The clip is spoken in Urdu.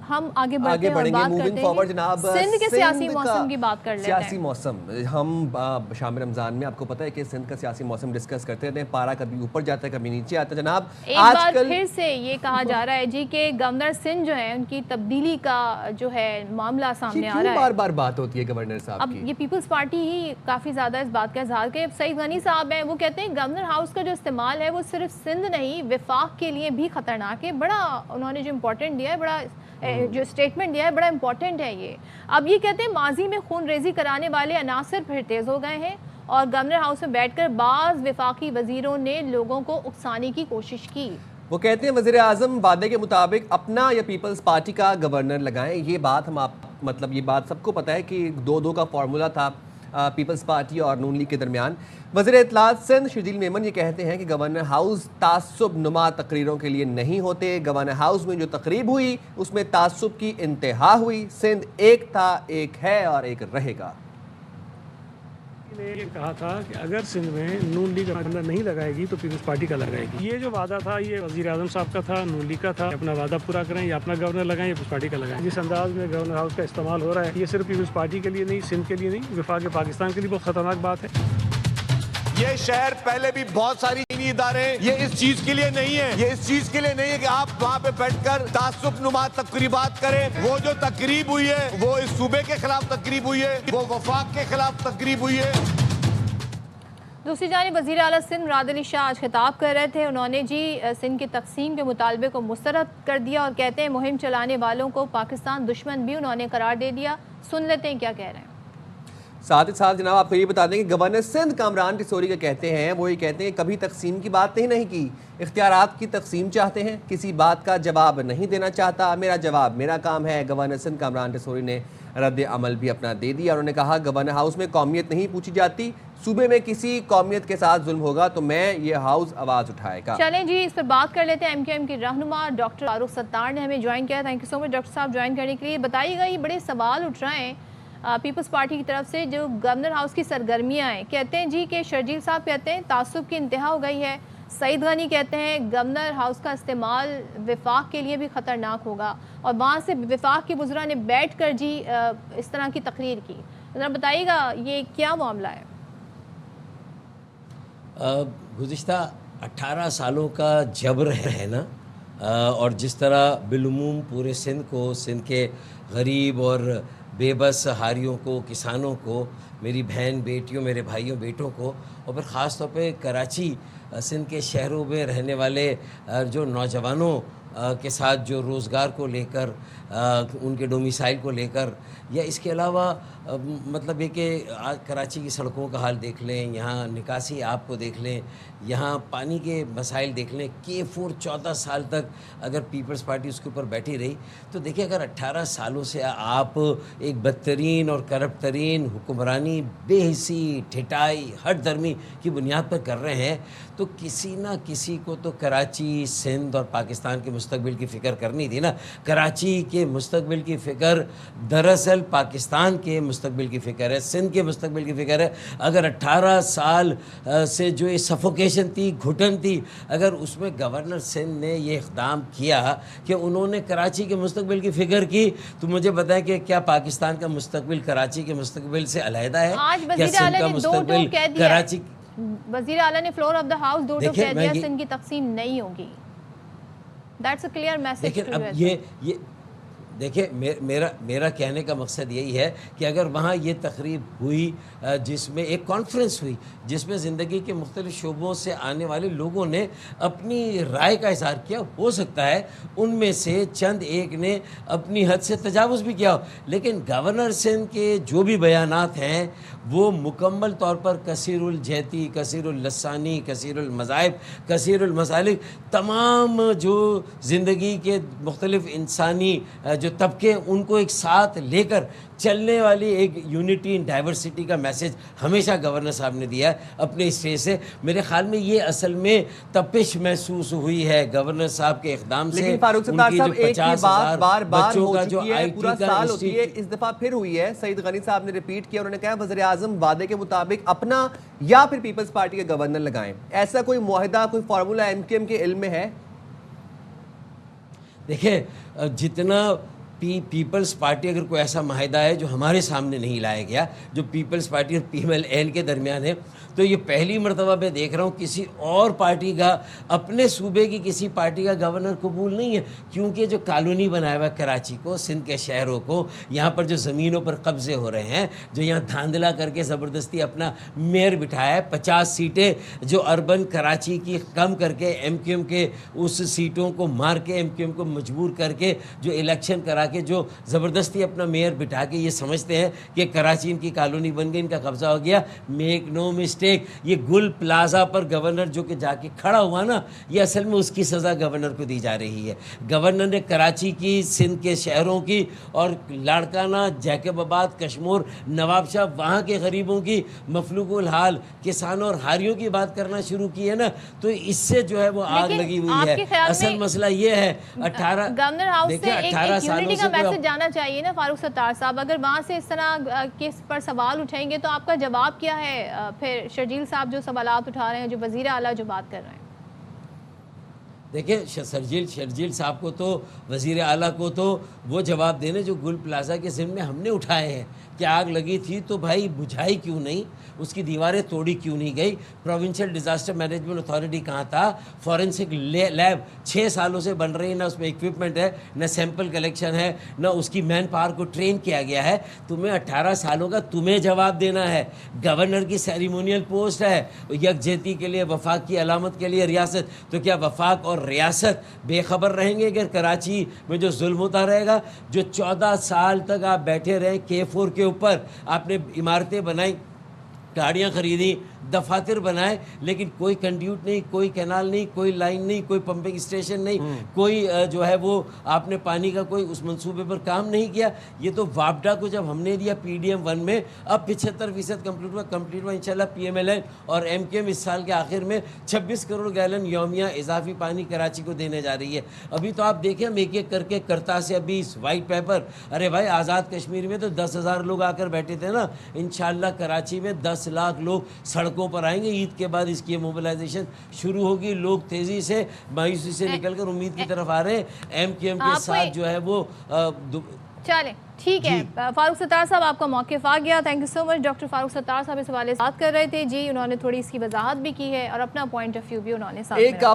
ہم آگے بڑھتے ہیں اور بات کرتے ہیں جناب سندھ کے سیاسی موسم کی بات کر لیتے ہیں۔ سیاسی موسم ہم شام رمضان میں آپ کو پتہ ہے کہ سندھ کا سیاسی موسم ڈسکس کرتے رہتے ہیں، پارا کبھی اوپر جاتا ہے کبھی نیچے آتا ہے۔ جناب ایک بار پھر سے یہ کہا جا رہا ہے جی کہ گورنر سندھ جو ہے ان کی تبدیلی کا جو ہے معاملہ سامنے آ رہا ہے۔ بار بار بات ہوتی ہے گورنر صاحب کی؟ اب یہ پیپلز پارٹی ہی کافی زیادہ اس بات کا اظہار کہ سعید غنی صاحب ہیں، وہ کہتے ہیں گورنر ہاؤس کا جو استعمال ہے وہ صرف سندھ نہیں وفاق کے لیے بھی خطرناک ہے۔ بڑا انہوں نے جو امپورٹنٹ دیا ہے، بڑا جو اسٹیٹمنٹ دیا ہے بڑا امپورٹنٹ ہے یہ۔ اب یہ کہتے ہیں ماضی میں خون ریزی کرانے والے عناصر پھر تیز ہو گئے ہیں اور گورنر ہاؤس میں بیٹھ کر بعض وفاقی وزیروں نے لوگوں کو اکسانے کی کوشش کی۔ وہ کہتے ہیں وزیر اعظم وعدے کے مطابق اپنا یا پیپلز پارٹی کا گورنر لگائیں۔ یہ بات یہ بات سب کو پتہ ہے کہ 2-2 کا فارمولا تھا پیپلز پارٹی اور نون لیگ کے درمیان۔ وزیر اطلاعات سندھ شرجیل میمن یہ کہتے ہیں کہ گورنر ہاؤس تعصب نما تقریروں کے لیے نہیں ہوتے۔ گورنر ہاؤس میں جو تقریب ہوئی اس میں تعصب کی انتہا ہوئی۔ سندھ ایک تھا، ایک ہے اور ایک رہے گا۔ نے یہ کہا تھا کہ اگر سندھ میں نون لیگ گورنر نہیں لگائے گی تو پیپلز پارٹی کا لگائے گی۔ یہ جو وعدہ تھا یہ وزیر اعظم صاحب کا تھا، نون لیگ کا تھا، اپنا وعدہ پورا کریں یا اپنا گورنر لگائیں یا پیپلز پارٹی کا لگائیں۔ جس انداز میں گورنر ہاؤس کا استعمال ہو رہا ہے یہ صرف پیپلز پارٹی کے لیے نہیں، سندھ کے لیے نہیں، وفاق پاکستان کے لیے بہت خطرناک بات ہے۔ یہ شہر پہلے بھی بہت ساری دینی ادارے یہ اس چیز کے لیے نہیں ہے، یہ اس چیز کے لیے نہیں ہے کہ آپ وہاں پہ بیٹھ کر تعصب نما تقریبات کریں۔ وہ جو تقریب ہوئی ہے وہ اس صوبے کے خلاف تقریب ہوئی ہے، وہ وفاق کے خلاف تقریب ہوئی ہے۔ دوسری جانب وزیر اعلیٰ سندھ مراد علی شاہ آج خطاب کر رہے تھے۔ انہوں نے سندھ کی تقسیم کے مطالبے کو مسترد کر دیا اور کہتے ہیں مہم چلانے والوں کو پاکستان دشمن بھی انہوں نے قرار دے دیا۔ سن لیتے ہیں کیا کہہ رہے ہیں۔ ساتھ ہی ساتھ جناب آپ کو یہ بتا دیں کہ گورنر سندھ کامران ٹسوری کا کہتے ہیں، وہ یہ کہتے ہیں کبھی تقسیم کی بات نہیں کی، اختیارات کی تقسیم چاہتے ہیں، کسی بات کا جواب نہیں دینا چاہتا، میرا جواب میرا کام ہے۔ گورنر سندھ کامران ٹسوری نے رد عمل بھی اپنا دے دیا۔ انہوں نے کہا گورنر ہاؤس میں قومیت نہیں پوچھی جاتی، صوبے میں کسی قومیت کے ساتھ ظلم ہوگا تو میں یہ ہاؤس آواز اٹھائے گا۔ چلیں جی اس پر بات کر لیتے ہیں۔ ایم کیو ایم کی رہنما ڈاکٹر فاروق ستار نے ہمیں جوائن کیا۔ Thank you so much doctor صاحب جوائن کرنے کے لیے۔ بتائیے گا یہ بڑے سوال اٹھ رہے ہیں پیپلز پارٹی کی طرف سے جو گورنر ہاؤس کی سرگرمیاں ہیں، کہتے ہیں جی کہ شرجیل صاحب کہتے ہیں تعصب کی انتہا ہو گئی ہے، سعید غنی کہتے ہیں گورنر ہاؤس کا استعمال وفاق کے لیے بھی خطرناک ہوگا اور وہاں سے وفاق کے وزراء نے بیٹھ کر اس طرح کی تقریر کی۔ ذرا بتائیے گا یہ کیا معاملہ ہے؟ گزشتہ 18 سالوں کا جبر ہے نا، اور جس طرح بالعموم پورے سندھ کو، سندھ کے غریب اور بے بس ہاریوں کو، کسانوں کو، میری بہن بیٹیوں، میرے بھائیوں بیٹوں کو، اور پھر خاص طور پہ کراچی سندھ کے شہروں میں رہنے والے جو نوجوانوں کے ساتھ جو روزگار کو لے کر، ان کے ڈومیسائل کو لے کر، یا اس کے علاوہ مطلب یہ کہ آج کراچی کی سڑکوں کا حال دیکھ لیں، یہاں نکاسی آپ کو دیکھ لیں، یہاں پانی کے مسائل دیکھ لیں، K4 14 سال تک اگر پیپلز پارٹی اس کے اوپر بیٹھی رہی تو دیکھیں اگر 18 سالوں سے آپ ایک بدترین اور کرپٹ ترین حکمرانی بے حسی، ٹھٹائی، ہٹ درمی کی بنیاد پر کر رہے ہیں تو کسی نہ کسی کو تو کراچی، سندھ اور پاکستان کے مستقبل کی فکر کرنی تھی نا۔ کراچی کے مستقبل کی فکر دراصل پاکستان کے مستقبل کی فکر ہے، سندھ کے مستقبل کی فکر ہے۔ اگر 18 سال سے جو یہ سفوکیشن تھی، گھٹن تھی، اگر اس میں گورنر سندھ نے یہ اقدام کیا کہ انہوں نے کراچی کے مستقبل کی فکر کی تو مجھے بتائیں کہ کیا پاکستان کا مستقبل کراچی کے مستقبل سے علیحدہ ہے؟ آج کیا وزیر سندھ کا اعلیٰ نے مستقبل کراچی؟ وزیر اعلیٰ نے فلور آف دا ہاؤس دو کہہ دیا سندھ کی تقسیم نہیں ہوگی۔ That's a clear message. لیکن اب یہ دیکھیں میرا کہنے کا مقصد یہی ہے کہ اگر وہاں یہ تقریب ہوئی جس میں ایک کانفرنس ہوئی جس میں زندگی کے مختلف شعبوں سے آنے والے لوگوں نے اپنی رائے کا اظہار کیا، ہو سکتا ہے ان میں سے چند ایک نے اپنی حد سے تجاوز بھی کیا ہو، لیکن گورنر سندھ کے جو بھی بیانات ہیں وہ مکمل طور پر کثیر الجہتی، کثیر اللسانی، کثیر المذاہب، کثیر المسالک، تمام جو زندگی کے مختلف انسانی جو طبقے ان کو ایک ساتھ لے کر چلنے والی ایک یونٹی ان ڈائیورسٹی کا میسج ہمیشہ گورنر صاحب نے دیا ہے اپنے اسٹیج سے۔ میرے خیال میں یہ اصل میں تپش محسوس ہوئی ہے گورنر صاحب کے اقدام سے۔ لیکن فاروق ستار صاحب ایک ہی بات بار بار ہو چکی ہے، پورا سال ہوتی ہے، اس دفعہ پھر ہوئی ہے۔ سعید غنی صاحب نے ریپیٹ کیا، انہوں نے کہا وزیر اعظم وعدے کے مطابق اپنا یا پھر پیپلز پارٹی کے گورنر لگائیں۔ ایسا کوئی معاہدہ، کوئی فارمولا ایم کیو ایم کے علم میں ہے؟ دیکھیں جتنا پیپلز پارٹی اگر کوئی ایسا معاہدہ ہے جو ہمارے سامنے نہیں لایا گیا، جو پیپلز پارٹی اور PMLN کے درمیان ہے، تو یہ پہلی مرتبہ میں دیکھ رہا ہوں کسی اور پارٹی کا، اپنے صوبے کی کسی پارٹی کا گورنر قبول نہیں ہے، کیونکہ جو کالونی بنایا ہوا ہے کراچی کو، سندھ کے شہروں کو، یہاں پر جو زمینوں پر قبضے ہو رہے ہیں، جو یہاں دھاندلا کر کے زبردستی اپنا میئر بٹھایا ہے، 50 سیٹیں جو اربن کراچی کی کم کر کے MQM کے اس سیٹوں کو مار کے MQM کو مجبور کر کے جو الیکشن کرا کے جو زبردستی اپنا میئر بٹھا کے یہ سمجھتے ہیں کہ کراچی ان کی کالونی بن گئی، ان کا قبضہ ہو گیا. میک نو مسٹیک، یہ گل پلازا پر گورنر جو کہ جا کے کھڑا ہوا نا، یہ اصل میں اس کی سزا گورنر کو دی جا رہی ہے. گورنر نے کراچی کی، سندھ کے شہروں کی اور لاڑکانہ، جیکب آباد، کشمور، نواب شاہ، وہاں کے غریبوں کی، مفلوق الحال کسانوں اور ہاریوں کی بات کرنا شروع کی ہے نا، تو اس سے جو ہے وہ آگ لگی ہوئی ہے. اصل مسئلہ یہ ہے 18 گورنر ہاؤس سے دیکھیں ایک 18 سالوں یونٹی سے کا میسج جانا چاہیے نا فاروق ستار صاحب. اگر وہاں سے اس طرح کس پر سوال اٹھیں گے تو آپ کا جواب کیا ہے؟ پھر شرجیل صاحب جو سوالات اٹھا رہے ہیں، جو وزیر اعلیٰ جو بات کر رہے ہیں. دیکھیں شرجیل صاحب کو تو، وزیر اعلیٰ کو تو وہ جواب دینے جو گل پلازا کے ضمن میں ہم نے اٹھائے ہیں کہ آگ لگی تھی تو بھائی بجھائی کیوں نہیں، اس کی دیواریں توڑی کیوں نہیں گئی، پروونشل ڈیزاسٹر مینجمنٹ اتھارٹی کہاں تھا، فورنسک لیب 6 سالوں سے بن رہی ہے، نہ اس میں اکوپمنٹ ہے، نہ سیمپل کلیکشن ہے، نہ اس کی مین پاور کو ٹرین کیا گیا ہے. تمہیں 18 سالوں کا تمہیں جواب دینا ہے. گورنر کی سیریمونیل پوسٹ ہے، یکجہتی کے لیے، وفاق کی علامت کے لیے ریاست. تو کیا وفاق اور ریاست بے خبر رہیں گے اگر کراچی میں جو ظلم ہوتا رہے گا؟ جو 14 سال تک آپ بیٹھے رہے K4 کے اوپر، آپ نے عمارتیں بنائیں، گاڑیاں خریدی، دفاتر بنائے، لیکن کوئی کنڈیوٹ نہیں، کوئی کینال نہیں، کوئی لائن نہیں، کوئی پمپنگ اسٹیشن نہیں، کوئی جو ہے وہ آپ نے پانی کا کوئی اس منصوبے پر کام نہیں کیا. یہ تو وابڈا کو جب ہم نے دیا PDM 1 میں، اب 75% کمپلیٹ ہوا انشاءاللہ. PMLN اور MQM اس سال کے آخر میں 26 کروڑ گیلن یومیہ اضافی پانی کراچی کو دینے جا رہی ہے. ابھی تو آپ دیکھیں ہم ایک ایک کر کے کرتا سے ابھی اس وائٹ پیپر، ارے بھائی آزاد کشمیر میں تو 10,000 لوگ آ کر بیٹھے تھے نا، انشاءاللہ کراچی میں 10 لاکھ لوگ سڑکوں پر آئیں گے. عید کے بعد اس کی موبلائزیشن شروع ہوگی. لوگ تیزی سے مایوسی سے نکل کر امید کی طرف آ رہے ہیں. MQM کے ساتھ جو ہے وہ چلیں ٹھیک ہے. فاروق ستار صاحب آپ کا موقف آ گیا. Thank you so much. Doctor Farooq Sattar sahib اس حوالے سے بات کر رہے تھے جی، انہوں نے تھوڑی اس کی وضاحت بھی کی ہے اور اپنا پوائنٹ آف ویو بھی انہوں نے ساتھ میں رکھا.